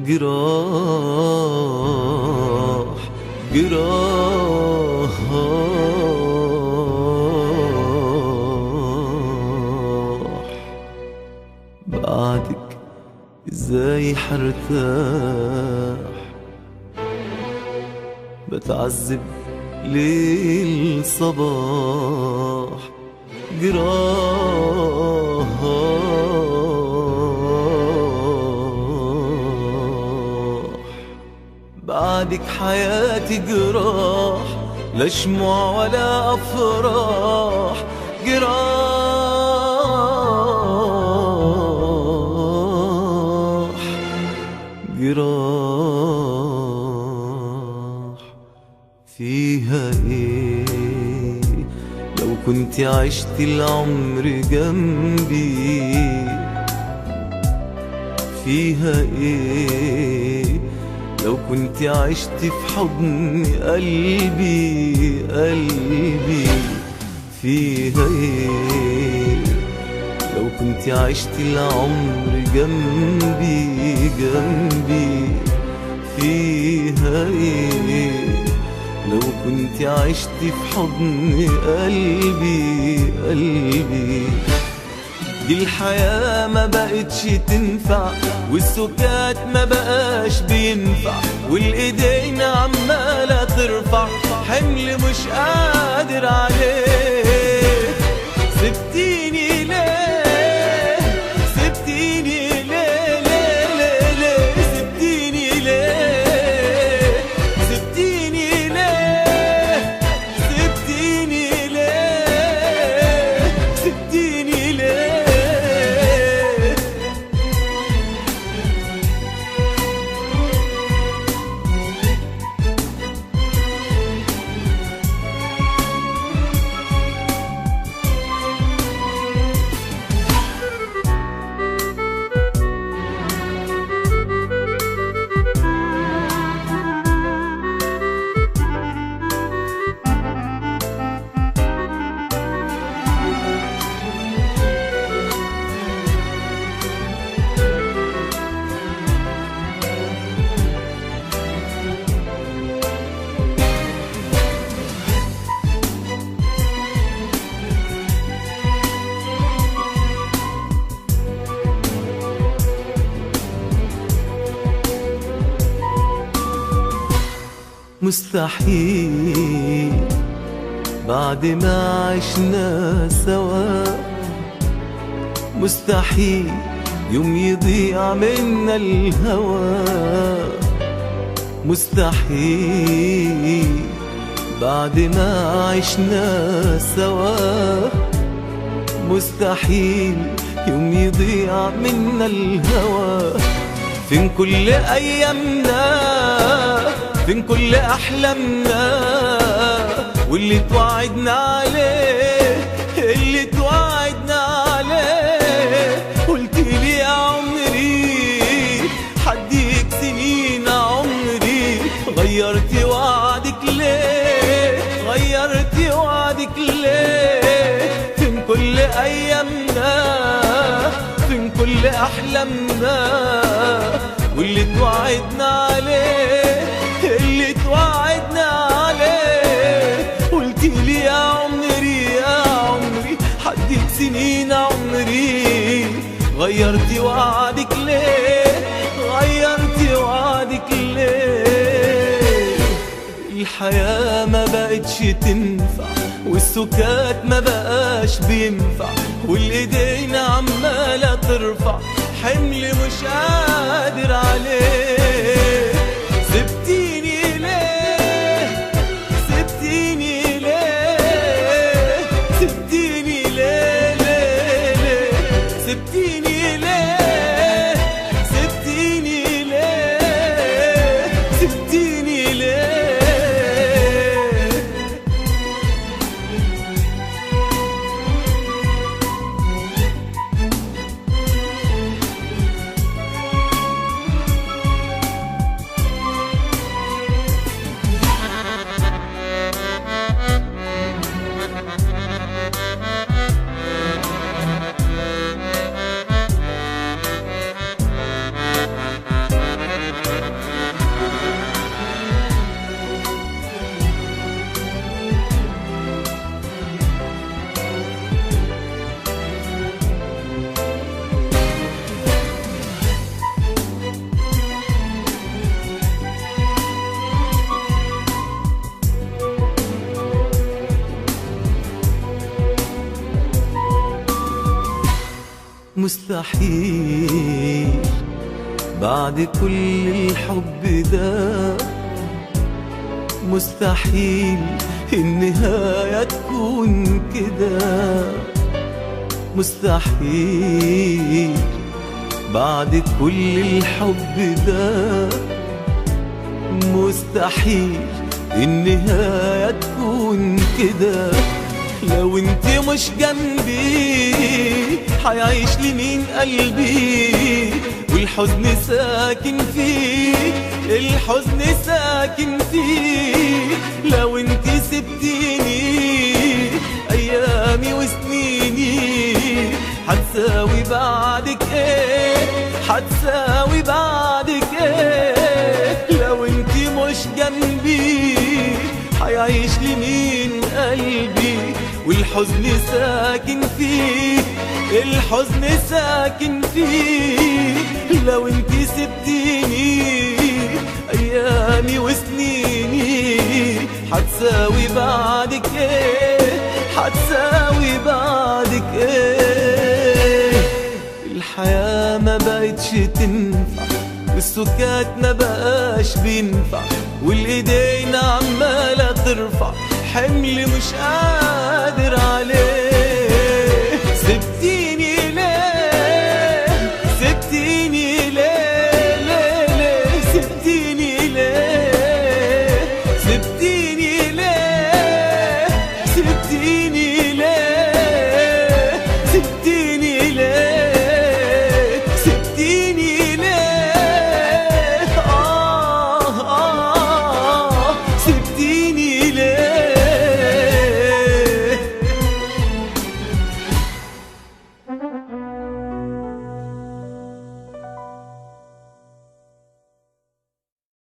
جراح جراح بعدك ازاي حرتاح؟ بتعذب ليل صباح. جراح بعدك حياتي جراح، لا شموع ولا أفراح. جراح جراح فيها ايه لو كنت عشت العمر جنبي؟ فيها ايه لو كنت عشت في حضن قلبي قلبي؟ فيها ايه لو كنت عشت العمر جنبي جنبي؟ فيها ايه لو كنت عشت في حضن قلبي قلبي؟ دي الحياة ما بقتش تنفع، والسكات ما بقاش بينفع، والايدين عمالة ترفع حمل مش قادر عليه. سبتيني ليه؟ سبتيني ليه ليه ليه ليه؟ سبتيني ليه؟ سبتيني ليه؟ سبتيني ليه؟ سبتيني ليه؟ مستحيل بعد ما عشنا سوا، مستحيل يوم يضيع منا الهوى. مستحيل بعد ما عشنا سوا، مستحيل يوم يضيع منا الهوى. فين كل أيامنا؟ فين كل أحلامنا؟ واللي توعدنا عليه، اللي توعدنا عليه. قلتلي يا عمري حديك سنين عمري، غيرتي وعدك ليه؟ غيرتي وعدك ليه؟ فين كل أيامنا؟ فين كل أحلامنا؟ واللي توعدنا عليه، اللي توعدنا عليه. قلتيلي يا عمري يا عمري حديك سنين عمري، غيرتي وعدك ليه؟ غيرتي وعدك ليه؟ الحياة ما بقتش تنفع، والسكات ما بقاش بينفع، والايدين عمالة ترفع حمل مش قادر عليه. سبتيني ليه؟ سبتيني ليه؟ سبتيني ليه ليه ليه؟ سبتيني ليه؟ سبتيني ليه؟ سبتيني ليه؟ مستحيل بعد كل الحب ده، مستحيل النهاية تكون كده، مستحيل بعد كل الحب ده، مستحيل النهاية تكون كده. لو انت مش جنبي حيعيش لمين قلبي، والحزن ساكن فيه، الحزن ساكن فيه. لو انت سبتيني ايامي وسنيني هتساوي بعدك ايه، هتساوي بعدك ايه. لو انت مش جنبي حيعيش لمين قلبي، والحزن ساكن فيه، الحزن ساكن فيه. لو انت سبتيني ايامي وسنيني هتساوي بعدك ايه، هتساوي بعدك ايه. الحياة ما بقتش تنفع، والسكات ما بقاش بينفع، والايدين عمالة ترفع حمل مش قادر عليه.